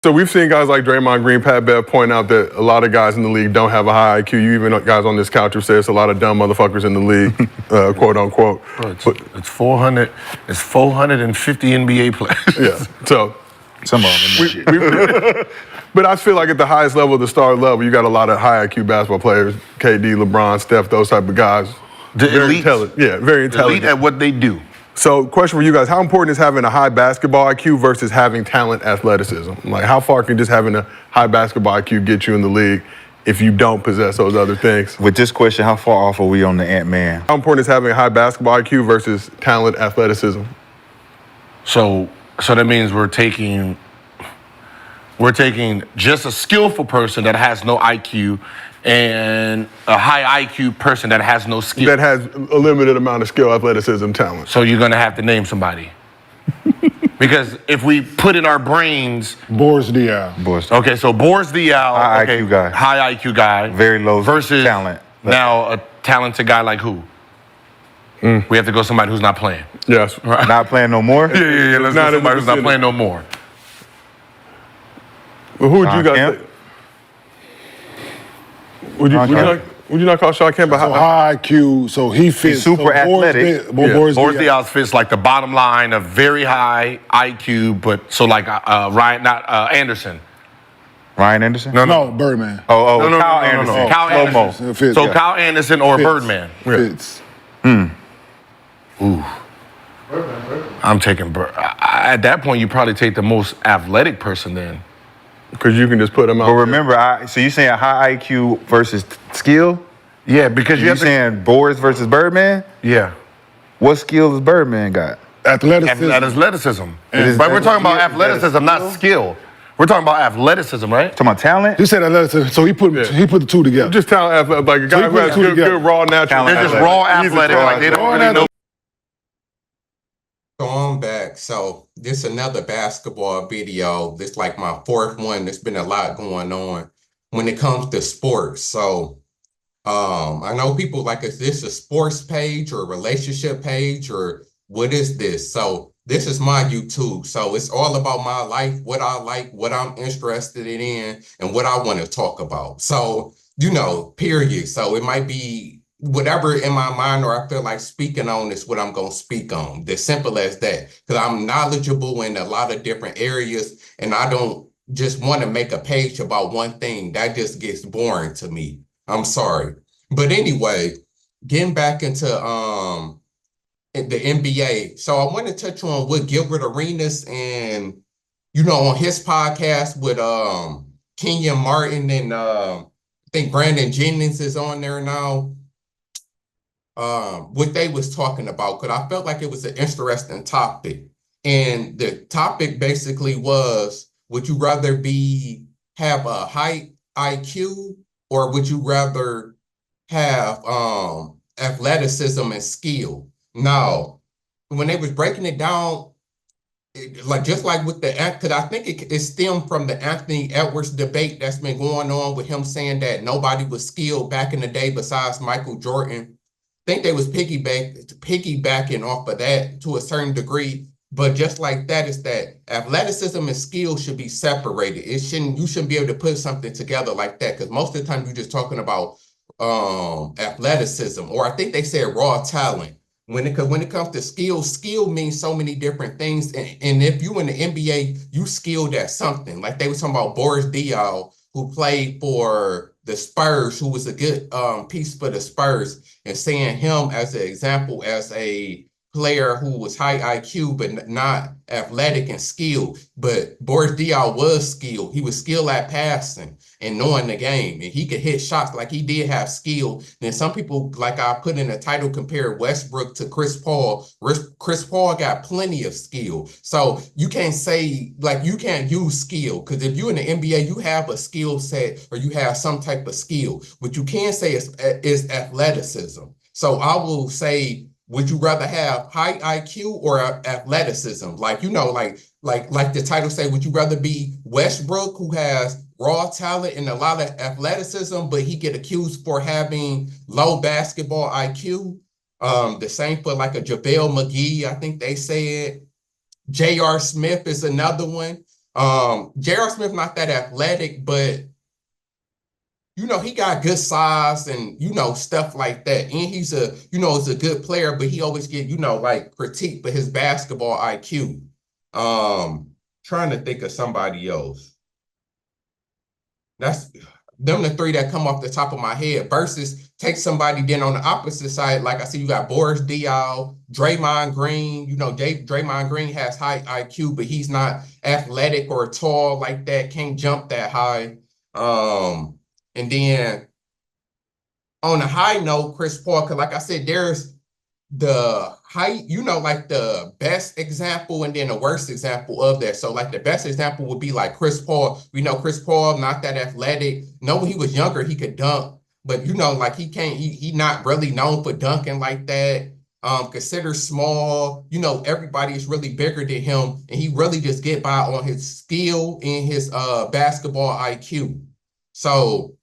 So we've seen guys like Draymond Green, Pat Bev point out that a lot of guys in the league don't have a high IQ. You even guys on this couch have said it's a lot of dumb motherfuckers in the league, quote unquote. Bro, it's 400. It's 450 NBA players. Yeah. So some of them. But I feel like at the highest level, the star level, you got a lot of high IQ basketball players, KD, LeBron, Steph, those type of guys. Very intelligent. Yeah, very intelligent. Elite at what they do. So, question for you guys: how important is having a high basketball IQ versus having talent, athleticism? Like, how far can just having a high basketball IQ get you in the league if you don't possess those other things? With this question, how far off are we on the Ant-Man? How important is having a high basketball IQ versus talent, athleticism? So that means we're taking just a skillful person that has no IQ and a high IQ person that has no skill. That has a limited amount of skill, athleticism, talent. So you're gonna have to name somebody. Because if we put in our brains... Boris Diaw. Okay, so Boris Diaw. High IQ guy. High IQ guy. Very low versus talent. Now a talented guy like who? We have to go somebody who's not playing. Yes. Right. Not playing no more? Yeah. Let's go somebody who's not playing no more. Well, who would you guys think? Would you not call Shawn Kemp a high IQ? So he fits. He's super athletic. Boris Diaw fits like the bottom line of very high IQ, but so like Anderson. Ryan Anderson? No, Birdman. Kyle Anderson. No. Kyle Anderson. Fits, so Kyle Anderson or Birdman? Fits. Ooh. I'm taking Bird. At that point, you probably take the most athletic person then. Because you can just put them out. But remember, so you're saying high IQ versus skill? Yeah, because you're saying Boris versus Birdman? Yeah. What skill does Birdman got? Athleticism. Athleticism. But we're talking about athleticism, not skill. We're talking about athleticism, right? Talking about talent? He said athleticism, so he put the two together. Just talent, like a guy who has good raw natural. They're just raw athletic, like they don't really know. So I'm back. So this another basketball video. This like my fourth one. There's been a lot going on when it comes to sports. So I know people like, is this a sports page or a relationship page or what is this? So this is my YouTube. So it's all about my life, what I like, what I'm interested in, and what I want to talk about. So, period. So it might be whatever in my mind or I feel like speaking on is what I'm going to speak on. As simple as that. Because I'm knowledgeable in a lot of different areas, and I don't just want to make a page about one thing. That just gets boring to me. I'm sorry. But anyway, getting back into the NBA. So I want to touch on what Gilbert Arenas and, on his podcast with Kenyon Martin and I think Brandon Jennings is on there now. What they was talking about, because I felt like it was an interesting topic. And the topic basically was, would you rather have a high IQ or would you rather have athleticism and skill? Now, when they was breaking it down, just like with because I think it stemmed from the Anthony Edwards debate that's been going on with him saying that nobody was skilled back in the day besides Michael Jordan. I think they was piggybacking off of that to a certain degree. But just like that is that athleticism and skill should be separated. You shouldn't be able to put something together like that, because most of the time you're just talking about athleticism, or I think they said raw talent. When it comes to skill means so many different things. And if you in the NBA, you skilled at something. Like they were talking about Boris Diaw, who played for the Spurs, who was a good piece for the Spurs, and saying him as an example as a player who was high IQ but not athletic and skilled. But Boris Diaw was skilled. He was skilled at passing and knowing the game, and he could hit shots like he did have skill. Then some people, like I put in the title, compare Westbrook to Chris Paul. Chris Paul got plenty of skill. So you can't say, you can't use skill, because if you're in the NBA, you have a skill set or you have some type of skill. What you can say is athleticism. So I will say, would you rather have high IQ or athleticism? Like the title say, would you rather be Westbrook, who has raw talent and a lot of athleticism, but he get accused for having low basketball IQ? The same for like a JaVale McGee, I think they said. J.R. Smith is another one. J.R. Smith not that athletic, but he got good size and stuff like that. And he's is a good player, but he always get like critique for his basketball IQ. Trying to think of somebody else. That's them the three that come off the top of my head. Versus take somebody then on the opposite side. Like I see, you got Boris Diaw, Draymond Green. Draymond Green has high IQ, but he's not athletic or tall like that. Can't jump that high. And then on a high note, Chris Paul, because like I said, there's the height, like the best example and then the worst example of that. So like the best example would be like Chris Paul. We know Chris Paul, not that athletic. No, when he was younger, he could dunk, but like he not really known for dunking like that. Considered small, everybody is really bigger than him, and he really just get by on his skill and his basketball IQ. So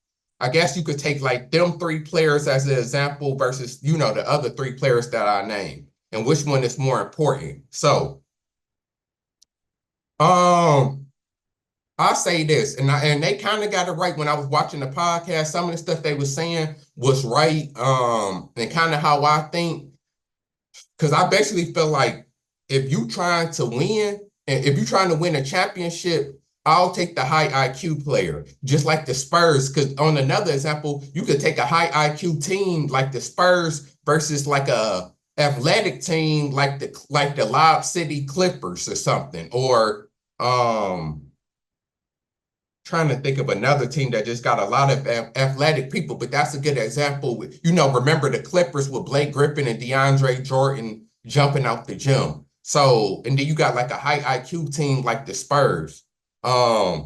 I guess you could take like them three players as an example versus, the other three players that I named, and which one is more important. So, I say this, and they kind of got it right when I was watching the podcast. Some of the stuff they were saying was right, and kind of how I think, because I basically feel like if you trying to win, and if you're trying to win a championship, I'll take the high IQ player, just like the Spurs. Because on another example, you could take a high IQ team like the Spurs versus like a athletic team like the Lob City Clippers or something. Or trying to think of another team that just got a lot of athletic people, but that's a good example. Remember the Clippers with Blake Griffin and DeAndre Jordan jumping out the gym. So, and then you got like a high IQ team like the Spurs. I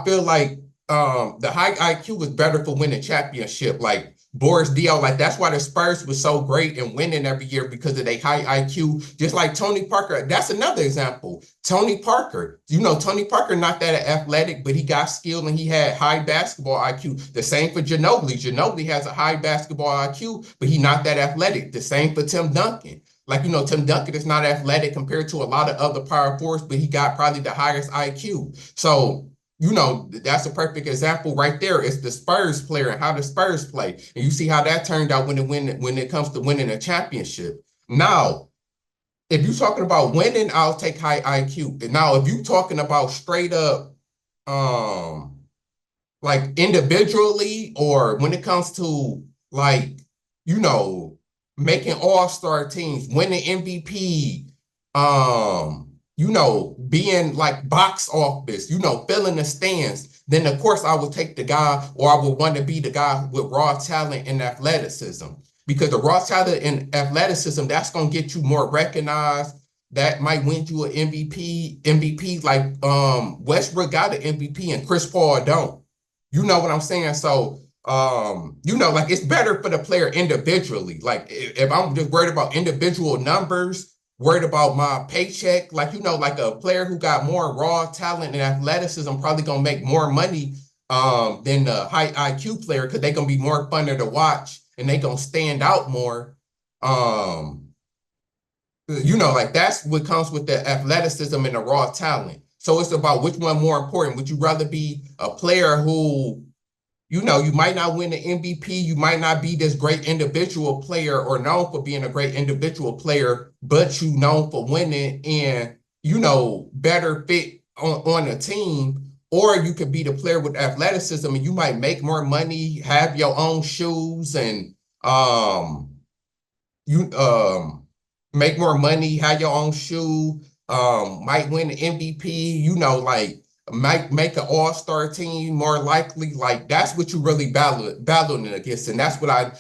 feel like the high IQ was better for winning championship. Like Boris Diaw, like that's why the Spurs was so great in winning every year because of their high IQ. Just like Tony Parker, that's another example. Tony Parker, Tony Parker not that athletic, but he got skill and he had high basketball IQ. The same for Ginobili. Ginobili has a high basketball IQ, but he not that athletic. The same for Tim Duncan. Like, Tim Duncan is not athletic compared to a lot of other power forwards, but he got probably the highest IQ. So, that's a perfect example right there. It's the Spurs player and how the Spurs play. And you see how that turned out when it comes to winning a championship. Now, if you're talking about winning, I'll take high IQ. And now, if you're talking about straight up, like individually, or when it comes to like, making all-star teams, winning MVP, being like box office, filling the stands, then of course I would take the guy, or I would want to be the guy with raw talent and athleticism. Because the raw talent and athleticism, that's going to get you more recognized. That might win you an MVP like Westbrook got an MVP and Chris Paul don't. You know what I'm saying? So like it's better for the player individually. Like if I'm just worried about individual numbers, worried about my paycheck, like, like a player who got more raw talent and athleticism probably gonna make more money than the high IQ player because they're gonna be more fun to watch and they gonna stand out more. Like that's what comes with the athleticism and the raw talent. So it's about which one more important. Would you rather be a player who you might not win the MVP, you might not be this great individual player or known for being a great individual player, but you known for winning and, better fit on a team, or you could be the player with athleticism and you might make more money, have your own shoes and, make more money, have your own shoe, might win the MVP, like, might make an all-star team more likely. Like that's what you really battling against, and that's what I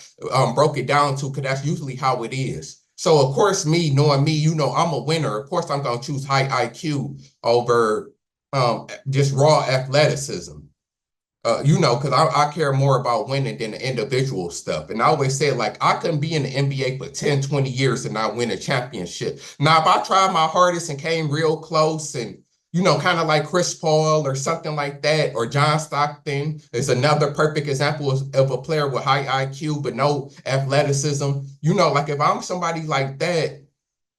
broke it down to, because that's usually how it is. So of course, knowing me, I'm a winner. Of course, I'm gonna choose high IQ over just raw athleticism. Because I care more about winning than the individual stuff. And I always say, like, I couldn't be in the NBA for 10, 20 years and not win a championship. Now, if I tried my hardest and came real close and kind of like Chris Paul or something like that, or John Stockton is another perfect example of a player with high IQ but no athleticism. Like if I'm somebody like that,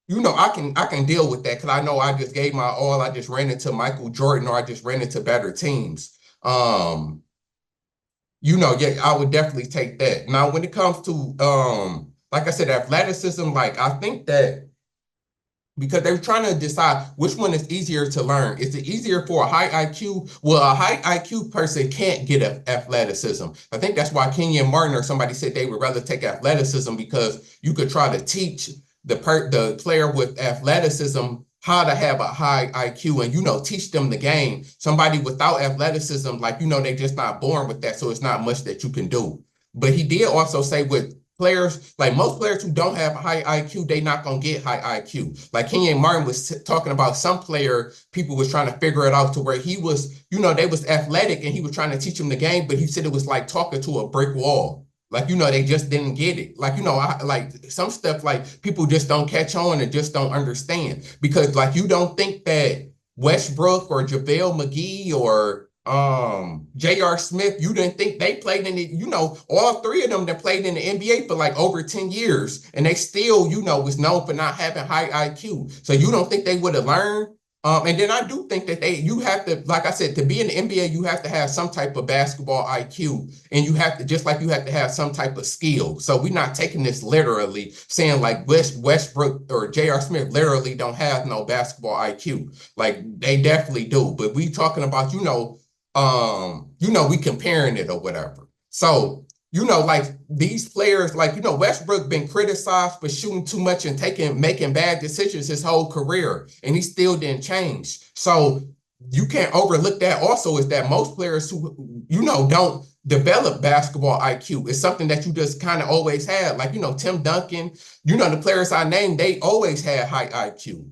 I can deal with that because I know I just gave my all. I just ran into Michael Jordan, or I just ran into better teams. Yeah, I would definitely take that. Now, when it comes to like I said, athleticism, like I think that because they're trying to decide which one is easier to learn. Is it easier for a high IQ? Well, a high IQ person can't get athleticism. I think that's why Kenyon Martin or somebody said they would rather take athleticism because you could try to teach the player with athleticism how to have a high IQ and teach them the game. Somebody without athleticism, like they just not born with that, so it's not much that you can do. But he did also say with players, like most players who don't have high IQ, they not gonna get high IQ. Like Kenyon Martin was talking about some player, people was trying to figure it out to where he was, they was athletic and he was trying to teach them the game, but he said it was like talking to a brick wall. Like, they just didn't get it. Like, like some stuff, like people just don't catch on and just don't understand because like, you don't think that Westbrook or JaVale McGee or J.R. Smith, you didn't think they played in the, all three of them that played in the NBA for like over 10 years, and they still, was known for not having high IQ. So you don't think they would have learned? And then I do think that you have to, like I said, to be in the NBA, you have to have some type of basketball IQ, and you have to, just like you have to have some type of skill. So we're not taking this literally, saying like Westbrook or J.R. Smith literally don't have no basketball IQ. Like they definitely do. But we talking about, we comparing it or whatever. So, like these players, like, Westbrook been criticized for shooting too much and making bad decisions his whole career, and he still didn't change. So you can't overlook that also is that most players who, don't develop basketball IQ. It's something that you just kind of always had. Like, Tim Duncan, the players I named, they always had high IQ.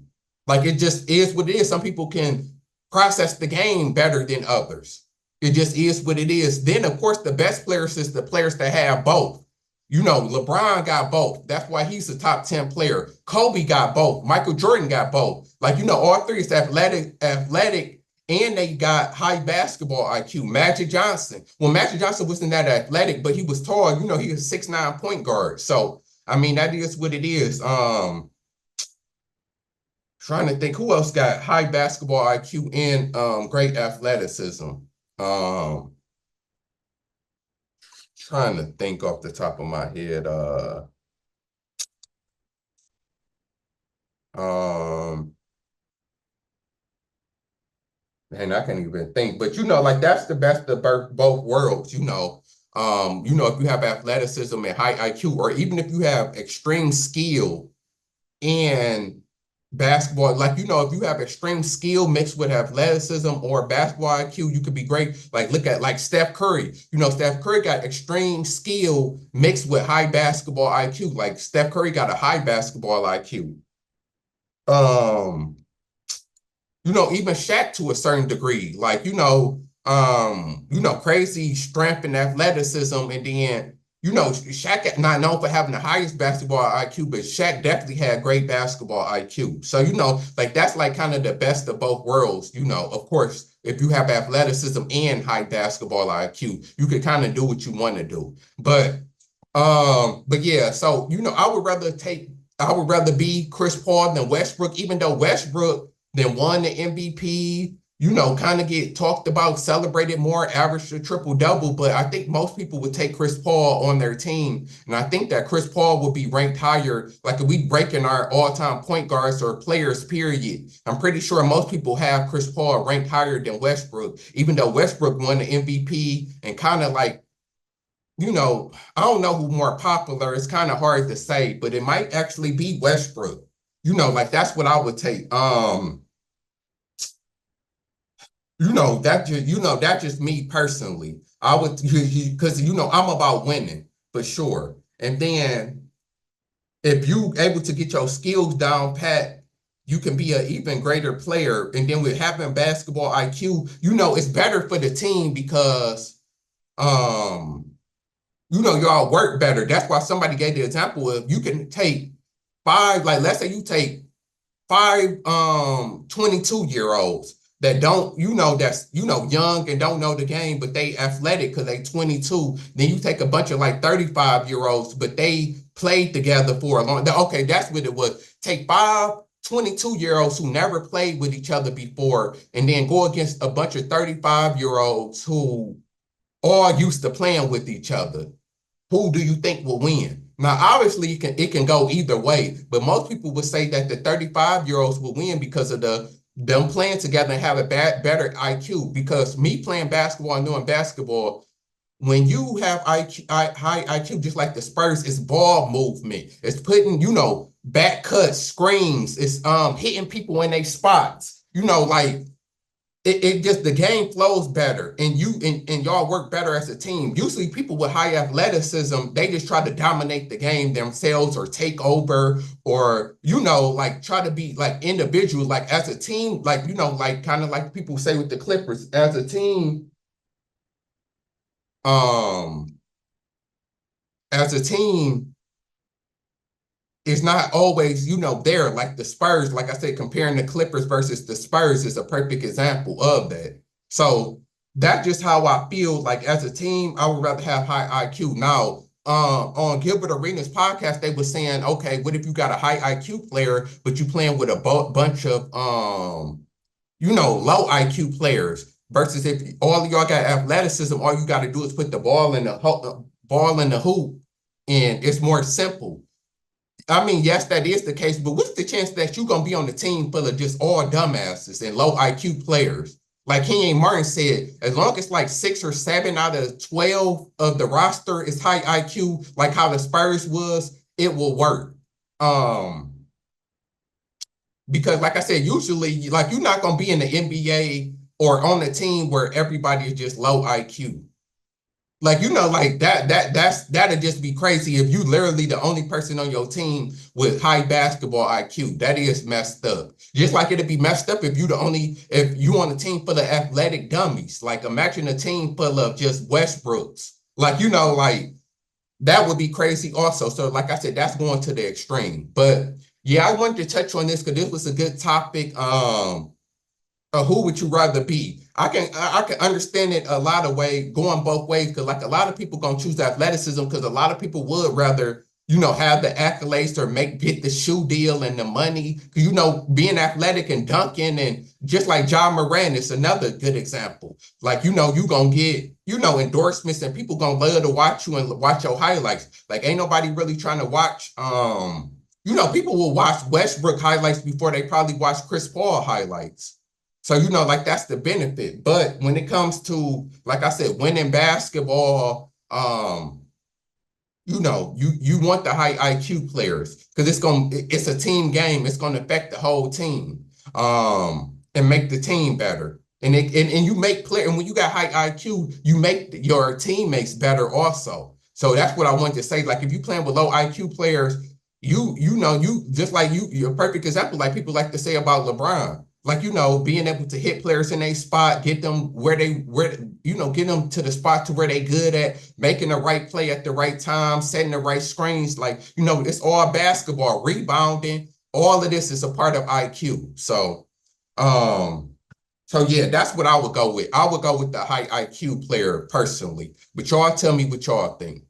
Like it just is what it is. Some people can process the game better than others. It just is what it is. Then, of course, the best players is the players that have both. LeBron got both. That's why he's a top 10 player. Kobe got both. Michael Jordan got both. Like, all three is athletic, and they got high basketball IQ. Magic Johnson. Well, Magic Johnson wasn't that athletic, but he was tall. He was 6'9" point guard. So, I mean, that is what it is. Trying to think who else got high basketball IQ and great athleticism. Trying to think off the top of my head. And I can't even think, but like that's the best of both worlds. If you have athleticism and high IQ, or even if you have extreme skill and basketball, like, if you have extreme skill mixed with athleticism or basketball IQ, you could be great. Like, look at like Steph Curry. Steph Curry got extreme skill mixed with high basketball IQ. Like, Steph Curry got a high basketball IQ. Even Shaq to a certain degree, like, crazy strength and athleticism, and then Shaq not known for having the highest basketball IQ, but Shaq definitely had great basketball IQ. So, like that's like kind of the best of both worlds. Of course, if you have athleticism and high basketball IQ, you can kind of do what you want to do. But yeah, so I would rather be Chris Paul than Westbrook, even though Westbrook then won the MVP, kind of get talked about, celebrated more, averaged a triple-double, but I think most people would take Chris Paul on their team, and I think that Chris Paul would be ranked higher, like if we breaking our all-time point guards or players, period. I'm pretty sure most people have Chris Paul ranked higher than Westbrook, even though Westbrook won the MVP and kind of like, I don't know who more popular. It's kind of hard to say, but it might actually be Westbrook. Like that's what I would take. That's just me personally. I would, because I'm about winning for sure. And then if you able to get your skills down pat, you can be an even greater player. And then with having basketball IQ, it's better for the team because y'all work better. That's why somebody gave the example of you can take five, like let's say you take five 22-year-olds that don't, that's, young and don't know the game, but they athletic because they 22. Then you take a bunch of like 35-year-olds, but they played together for a long. Okay, that's what it was. Take 22-year-olds who never played with each other before, and then go against a bunch of 35-year-olds who all used to playing with each other. Who do you think will win? Now, obviously, it can go either way, but most people would say that the 35-year-olds will win because of them playing together and have a better IQ. Because me playing basketball and knowing basketball, when you have IQ, high IQ, just like the Spurs, it's ball movement. It's putting, back cuts, screens. It's hitting people in their spots. Like it just, the game flows better, and y'all work better as a team. Usually people with high athleticism, they just try to dominate the game themselves or take over, or like try to be like individuals. Like as a team, like like kind of like people say with the Clippers, as a team, as a team, it's not always, there like the Spurs. Like I said, comparing the Clippers versus the Spurs is a perfect example of that. So that's just how I feel. Like as a team, I would rather have high IQ. Now, on Gilbert Arenas podcast, they were saying, okay, what if you got a high IQ player, but you playing with a bunch of low IQ players, versus if all of y'all got athleticism, all you got to do is put the ball in the hoop, and it's more simple. I mean, yes, that is the case, but what's the chance that you're going to be on the team full of just all dumbasses and low IQ players? Like Kenyon Martin said, as long as like 6 or 7 out of 12 of the roster is high IQ, like how the Spurs was, it will work. Because like I said, usually like you're not going to be in the NBA or on a team where everybody is just low IQ. Like, like that'd just be crazy if you literally the only person on your team with high basketball IQ. That is messed up. Just like it'd be messed up if you on a team full of athletic dummies. Like imagine a team full of just Westbrooks. Like, like that would be crazy also. So like I said, that's going to the extreme. But yeah, I wanted to touch on this because this was a good topic. Who would you rather be? I can understand it a lot of ways, going both ways, because like a lot of people gonna choose athleticism because a lot of people would rather have the accolades or get the shoe deal and the money. Being athletic and dunking, and just like John Moran is another good example. Like you gonna get endorsements, and people gonna love to watch you and watch your highlights. Like ain't nobody really trying to watch. People will watch Westbrook highlights before they probably watch Chris Paul highlights. So, like that's the benefit. But when it comes to, like I said, winning basketball, you want the high IQ players because it's a team game. It's gonna affect the whole team, and make the team better. And you make and when you got high IQ, you make your teammates better also. So that's what I wanted to say. Like if you playing with low IQ players, you just like you're a perfect example. Like people like to say about LeBron. Like, being able to hit players in a spot, get them get them to the spot to where they good at, making the right play at the right time, setting the right screens. Like, it's all basketball, rebounding. All of this is a part of IQ. So yeah, that's what I would go with. I would go with the high IQ player personally. But y'all tell me what y'all think.